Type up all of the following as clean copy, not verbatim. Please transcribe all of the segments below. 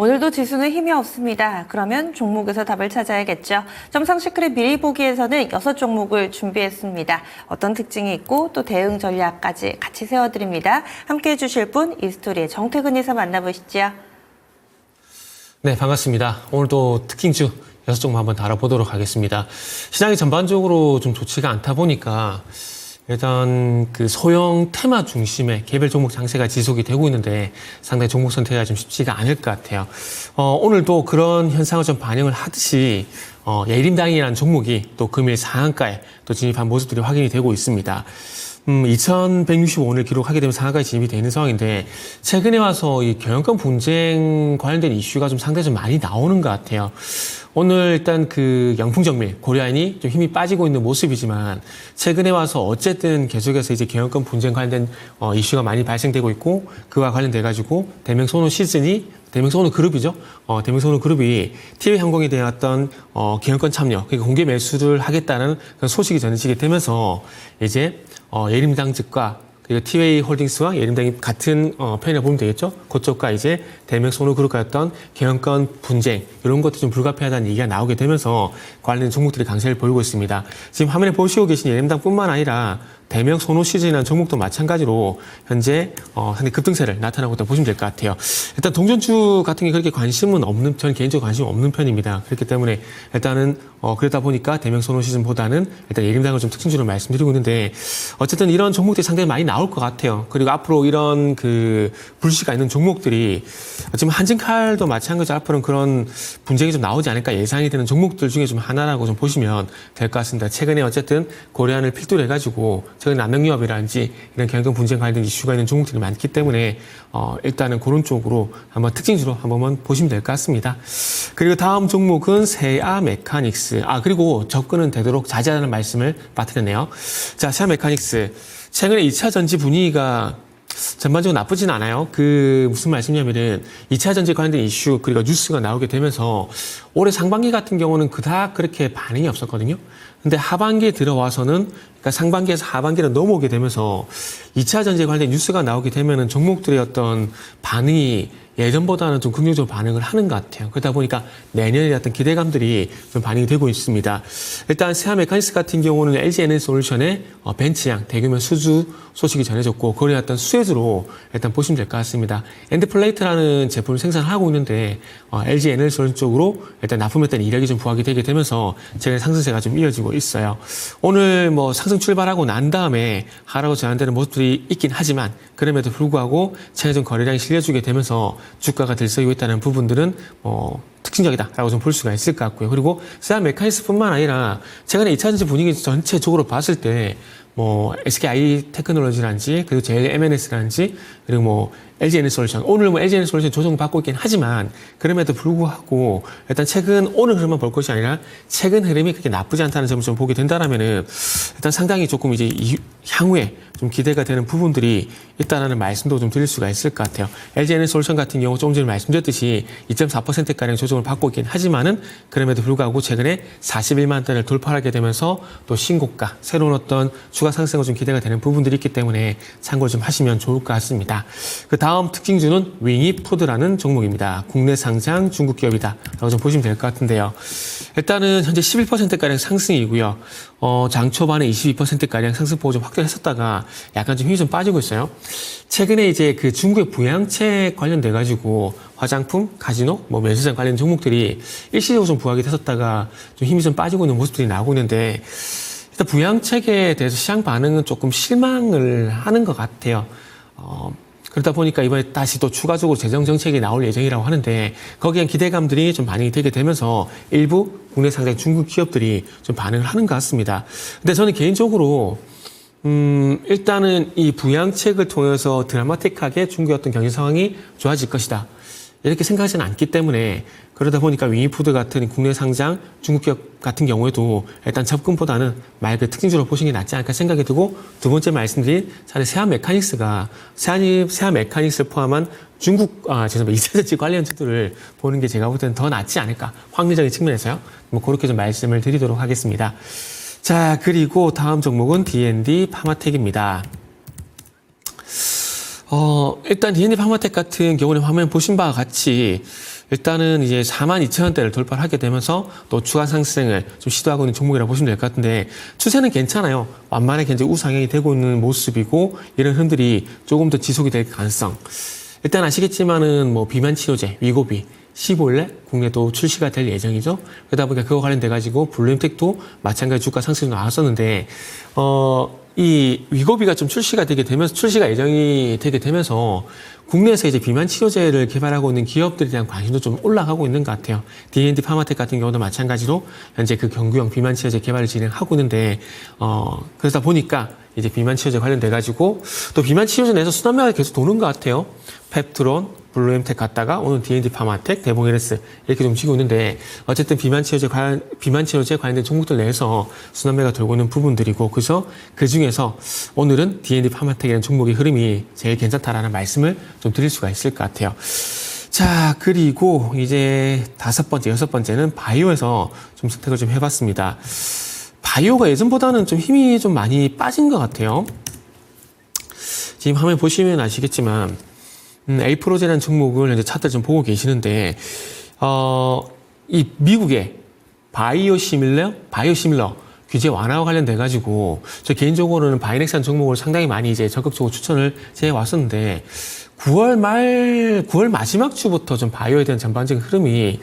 오늘도 지수는 힘이 없습니다. 그러면 종목에서 답을 찾아야겠죠. 점상시크릿 미리 보기에서는 6종목을 준비했습니다. 어떤 특징이 있고 또 대응 전략까지 같이 세워드립니다. 함께해 주실 분 이스토리의 정태근 이사 만나보시죠. 네, 반갑습니다. 오늘도 특징주 6종목 한번 다뤄보도록 하겠습니다. 시장이 전반적으로 좀 좋지가 않다 보니까 일단 그 소형 테마 중심의 개별 종목 장세가 지속이 되고 있는데 상당히 종목 선택이 좀 쉽지가 않을 것 같아요. 오늘도 그런 현상을 좀 반영을 하듯이 예림당이라는 종목이 또 금일 상한가에 또 진입한 모습들이 확인이 되고 있습니다. 2165원을 기록하게 되면 상한가에 진입이 되는 상황인데 최근에 와서 이 경영권 분쟁 관련된 이슈가 좀 상당히 좀 많이 나오는 것 같아요. 오늘 일단 그 영풍정밀, 고려아연이 좀 힘이 빠지고 있는 모습이지만 최근에 와서 어쨌든 계속해서 이제 경영권 분쟁 관련된 이슈가 많이 발생되고 있고 그와 관련돼 가지고 대명소노 시즌이 대명소노 그룹이죠. 대명소노 그룹이 TV항공에 대한 어떤 경영권 참여, 그러니까 공개 매수를 하겠다는 그런 소식이 전해지게 되면서 이제 예림당 측과 그리고 티웨이 홀딩스와 예림당이 같은 편이라 보면 되겠죠. 그쪽과 이제 대명소노 그룹과 어떤 경영권 분쟁 이런 것도 좀 불가피하다는 얘기가 나오게 되면서 관련 종목들이 강세를 보이고 있습니다. 지금 화면에 보시고 계신 예림당뿐만 아니라 대명소노 시즌이라는 종목도 마찬가지로 현재 상당히 급등세를 나타나고 있다고 보시면 될 것 같아요. 일단 동전주 같은 게 그렇게 관심은 없는, 저는 개인적으로 관심이 없는 편입니다. 그렇기 때문에 일단은 그러다 보니까 대명소노 시즌보다는 일단 예림당을 좀 특징주로 말씀드리고 있는데 어쨌든 이런 종목들이 상당히 많이 나올 것 같아요. 그리고 앞으로 이런 그 불씨가 있는 종목들이 지금 한진칼도 마찬가지로 앞으로는 그런 분쟁이 좀 나오지 않을까 예상이 되는 종목들 중에 좀 하나라고 좀 보시면 될 것 같습니다. 최근에 어쨌든 고려아연을 필두로 해가지고 최근 남영유업이라든지 이런 경영권 분쟁 관련된 이슈가 있는 종목들이 많기 때문에 일단은 그런 쪽으로 한번 특징주로 한번 보시면 될 것 같습니다. 그리고 다음 종목은 세아 메카닉스. 그리고 접근은 되도록 자제하라는 말씀을 빠뜨렸네요. 자, 세아 메카닉스. 최근에 2차 전지 분위기가 전반적으로 나쁘진 않아요. 무슨 말씀이냐면은 2차 전지 관련된 이슈 그리고 뉴스가 나오게 되면서 올해 상반기 같은 경우는 그닥 그렇게 반응이 없었거든요. 근데 하반기에 들어와서는 그러니까 상반기에서 하반기로 넘어오게 되면서 2차 전지에 관련된 뉴스가 나오게 되면은 종목들의 어떤 반응이 예전보다는 좀 긍정적으로 반응을 하는 것 같아요. 그러다 보니까 내년에 어떤 기대감들이 좀 반영이 되고 있습니다. 일단 세아 메카닉스 같은 경우는 LG 에너지솔루션의 벤치양 대규모 수주 소식이 전해졌고 그거의 어떤 수혜주로 일단 보시면 될 것 같습니다. 엔드플레이트라는 제품을 생산하고 있는데 LG 에너지솔루션 쪽으로 일단 납품했던 이력이 좀 부각이 되게 되면서 최근에 상승세가 좀 이어지고 있어요. 오늘 상승 출발하고 난 다음에 하락으로 전환되는 모습들이 있긴 하지만 그럼에도 불구하고 최근 좀 거래량이 실려주게 되면서 주가가 들썩이고 있다는 부분들은 특징적이다라고 좀 볼 수가 있을 것 같고요. 그리고 세아 메카닉스뿐만 아니라 최근에 2차 전지 분위기 전체적으로 봤을 때 SKI 테크놀로지라든지 그리고 JLMNS라든지 그리고 LG 에너지솔루션 오늘 LG 에너지솔루션 조정받고 있긴 하지만 그럼에도 불구하고 일단 최근 오늘 흐름만 볼 것이 아니라 최근 흐름이 그렇게 나쁘지 않다는 점을 좀 보게 된다라면은 일단 상당히 조금 이제 향후에 좀 기대가 되는 부분들이 있다라는 말씀도 좀 드릴 수가 있을 것 같아요. LG 에너지솔루션 같은 경우 조금 전에 말씀드렸듯이 2.4%가량 조정을 받고 있긴 하지만은 그럼에도 불구하고 최근에 41만 단을 돌파하게 되면서 또 신고가 새로운 어떤 추가 상승을 좀 기대가 되는 부분들이 있기 때문에 참고를 좀 하시면 좋을 것 같습니다. 그 다음 특징주는 윙이푸드라는 종목입니다. 국내 상장 중국 기업이다 라고 좀 보시면 될 것 같은데요. 일단은 현재 11%가량 상승이고요. 장 초반에 22%가량 상승폭을 좀 확대했었다가 약간 좀 힘이 좀 빠지고 있어요. 최근에 이제 그 중국의 부양책 관련돼가지고 화장품, 카지노, 면세점 관련 종목들이 일시적으로 좀 부각이 됐었다가 좀 힘이 좀 빠지고 있는 모습들이 나오고 있는데 일단 부양책에 대해서 시장 반응은 조금 실망을 하는 것 같아요. 그러다 보니까 이번에 다시 또 추가적으로 재정 정책이 나올 예정이라고 하는데 거기에 기대감들이 좀 반영이 되게 되면서 일부 국내 상장 중국 기업들이 좀 반응을 하는 것 같습니다. 근데 저는 개인적으로 일단은 이 부양책을 통해서 드라마틱하게 중국의 어떤 경제 상황이 좋아질 것이다. 이렇게 생각하지는 않기 때문에 그러다 보니까 윙이푸드 같은 국내 상장 중국 기업 같은 경우에도 일단 접근보다는 말 그 특징주로 보시는 게 낫지 않을까 생각이 들고 두 번째 말씀드린 사실 세아 메카닉스가 세아 메카닉스를 포함한 죄송합니다. 2차 전지 관련주들을 보는 게 제가 볼 때는 더 낫지 않을까 확률적인 측면에서요. 그렇게 좀 말씀을 드리도록 하겠습니다. 자, 그리고 다음 종목은 D&D 파마텍입니다. 일단 D&D 파마텍 같은 경우는 화면 보신 바와 같이 일단은 이제 42,000원대를 돌파를 하게 되면서 또 추가 상승을 좀 시도하고 있는 종목이라고 보시면 될 것 같은데 추세는 괜찮아요. 완만하게 이제 우상향이 되고 있는 모습이고 이런 흐름들이 조금 더 지속이 될 가능성. 일단 아시겠지만은 뭐 비만 치료제, 위고비 15일에 국내도 출시가 될 예정이죠. 그러다 보니까 그거 관련돼가지고 블루엠텍도 마찬가지 주가 상승이 나왔었는데, 이 위고비가 좀 출시가 예정이 되게 되면서 국내에서 이제 비만 치료제를 개발하고 있는 기업들에 대한 관심도 좀 올라가고 있는 것 같아요. D&D 파마텍 같은 경우도 마찬가지로 현재 그 경구용 비만 치료제 개발을 진행하고 있는데, 그러다 보니까 이제 비만 치료제 관련돼가지고 또 비만 치료제 내에서 순환매가 계속 도는 것 같아요. 펩트론, 블루엠텍 갔다가 오늘 D&D 파마텍, 대봉에르스 이렇게 좀 지고 있는데 어쨌든 비만 치료제 관련된 종목들 내에서 순환매가 돌고 있는 부분들이고 그래서 그 중에서 오늘은 D&D 파마텍이라는 종목의 흐름이 제일 괜찮다라는 말씀을 좀 드릴 수가 있을 것 같아요. 자, 그리고 이제 여섯 번째는 바이오에서 좀 선택을 좀 해봤습니다. 바이오가 예전보다는 좀 힘이 좀 많이 빠진 것 같아요. 지금 화면 보시면 아시겠지만 에이프로제라는 종목을 현재 차트를 좀 보고 계시는데, 이 미국의 바이오시밀러 규제 완화와 관련돼가지고, 저 개인적으로는 바이넥스라는 종목을 상당히 많이 이제 적극적으로 추천을 해 왔었는데, 9월 마지막 주부터 좀 바이오에 대한 전반적인 흐름이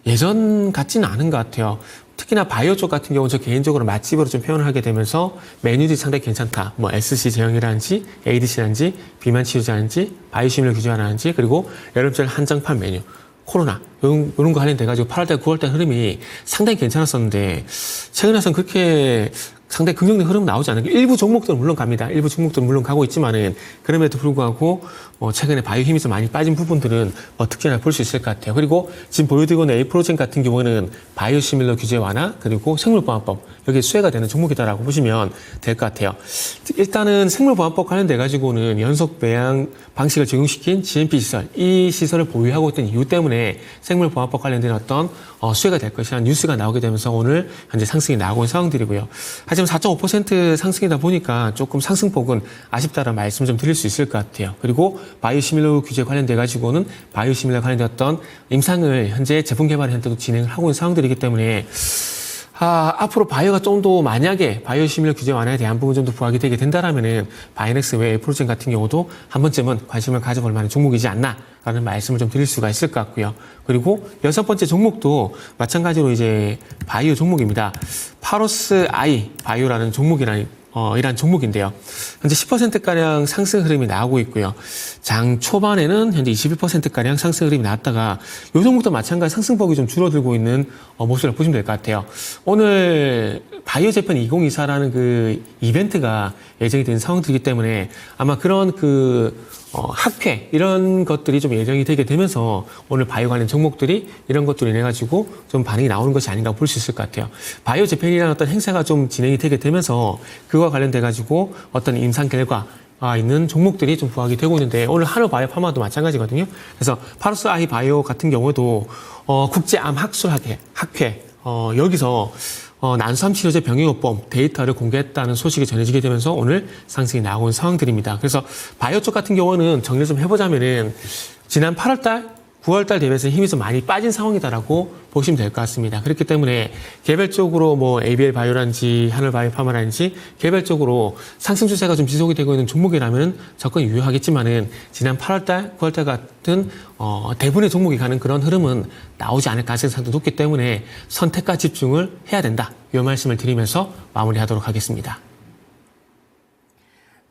예전 같지는 않은 것 같아요. 특히나 바이오 쪽 같은 경우는 저 개인적으로 맛집으로 좀 표현을 하게 되면서 메뉴들이 상당히 괜찮다. 뭐 SC 제형이라든지 ADC라든지 비만 치료제라든지 바이오시밀러 규제 완화라든지 그리고 여름철 한정판 메뉴 코로나 이런 거 관련돼가지고 8월달 9월달 흐름이 상당히 괜찮았었는데 최근에 와서는 그렇게 상당히 긍정적인 흐름 나오지 않은 게 일부 종목들은 물론 갑니다. 일부 종목들은 물론 가고 있지만은 그럼에도 불구하고 최근에 바이오 힘이 좀 많이 빠진 부분들은 특징을 볼 수 있을 것 같아요. 그리고 지금 보여드리고 있는 에이프로젠 같은 경우는 바이오시밀러 규제 완화 그리고 생물보안법 여기에 수혜가 되는 종목이다라고 보시면 될 것 같아요. 일단은 생물보안법 관련돼 가지고는 연속 배양 방식을 적용시킨 GMP 시설 이 시설을 보유하고 있던 이유 때문에 생물보안법 관련된 어떤 수혜가 될 것이라는 뉴스가 나오게 되면서 오늘 현재 상승이 나오고 있는 상황들이고요. 하지만 4.5% 상승이다 보니까 조금 상승폭은 아쉽다라는 말씀 좀 드릴 수 있을 것 같아요. 그리고 바이오시밀러 규제 관련돼 가지고는 바이오시밀러 관련된 어떤 임상을 현재 제품 개발 현태도 진행을 하고 있는 상황들이기 때문에 앞으로 바이오가 좀 더 만약에 바이오시밀러 규제 완화에 대한 부분 좀 더 부각이 되게 된다라면은 바이넥스 외에 프로젝트 같은 경우도 한 번쯤은 관심을 가져볼 만한 종목이지 않나라는 말씀을 좀 드릴 수가 있을 것 같고요. 그리고 여섯 번째 종목도 마찬가지로 이제 바이오 종목입니다. 파로스 아이 바이오라는 이란 종목인데요. 현재 10%가량 상승 흐름이 나오고 있고요. 장 초반에는 현재 21%가량 상승 흐름이 나왔다가 이 종목도 마찬가지 상승폭이 좀 줄어들고 있는 모습을 보시면 될 것 같아요. 오늘 바이오 재팬 2024라는 그 이벤트가 예정이 된 상황들이기 때문에 아마 그런 학회 이런 것들이 좀 예정이 되게 되면서 오늘 바이오 관련 종목들이 이런 것들로 인해 가지고 좀 반응이 나오는 것이 아닌가 볼 수 있을 것 같아요. 바이오 재팬이라는 어떤 행사가 좀 진행이 되게 되면서 그와 관련돼 가지고 어떤 임상 결과 있는 종목들이 좀 부각이 되고 있는데 오늘 한우 바이오 파마도 마찬가지거든요. 그래서 파로스 아이 바이오 같은 경우도 국제암 학회 여기서 난수암 치료제 병행요법 데이터를 공개했다는 소식이 전해지게 되면서 오늘 상승이 나온 상황들입니다. 그래서 바이오 쪽 같은 경우는 정리를 좀 해보자면은 지난 8월달, 9월달 대비해서 힘이 좀 많이 빠진 상황이다라고 보시면 될 것 같습니다. 그렇기 때문에 개별적으로 뭐 ABL 바이오라든지 하늘 바이오 파마라든지 개별적으로 상승 추세가 좀 지속이 되고 있는 종목이라면 접근이 유효하겠지만은 지난 8월달, 9월달 같은 대부분의 종목이 가는 그런 흐름은 나오지 않을 가능성도 높기 때문에 선택과 집중을 해야 된다. 이 말씀을 드리면서 마무리하도록 하겠습니다.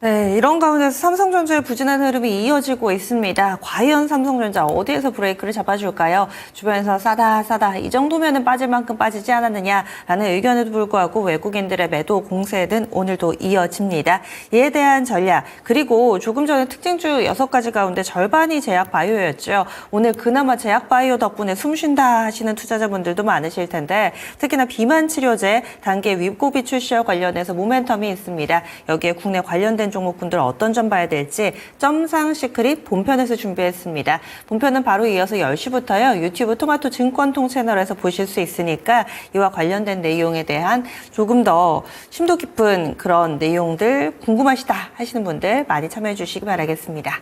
네, 이런 가운데서 삼성전자의 부진한 흐름이 이어지고 있습니다. 과연 삼성전자 어디에서 브레이크를 잡아줄까요? 주변에서 싸다 이 정도면은 빠질 만큼 빠지지 않았느냐라는 의견에도 불구하고 외국인들의 매도 공세는 오늘도 이어집니다. 이에 대한 전략 그리고 조금 전에 특징주 6가지 가운데 절반이 제약 바이오였죠. 오늘 그나마 제약 바이오 덕분에 숨쉰다 하시는 투자자분들도 많으실 텐데 특히나 비만 치료제 단계 위고비 출시와 관련해서 모멘텀이 있습니다. 여기에 국내 관련된 종목분들 어떤 점 봐야 될지 점상 시크릿 본편에서 준비했습니다. 본편은 바로 이어서 10시부터요. 유튜브 토마토 증권통 채널에서 보실 수 있으니까 이와 관련된 내용에 대한 조금 더 심도 깊은 그런 내용들 궁금하시다 하시는 분들 많이 참여해 주시기 바라겠습니다.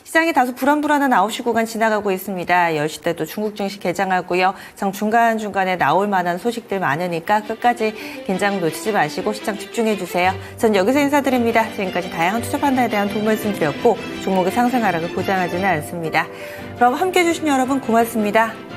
시장이 다소 불안불안한 9시 구간 지나가고 있습니다. 10시 때도 중국 증시 개장하고요. 장 중간중간에 나올 만한 소식들 많으니까 끝까지 긴장 놓치지 마시고 시장 집중해 주세요. 전 여기서 인사드립니다. 지금까지 다양한 투자 판단에 대한 도움 말씀드렸고 종목의 상승 하락을 보장하지는 않습니다. 그럼 함께해 주신 여러분 고맙습니다.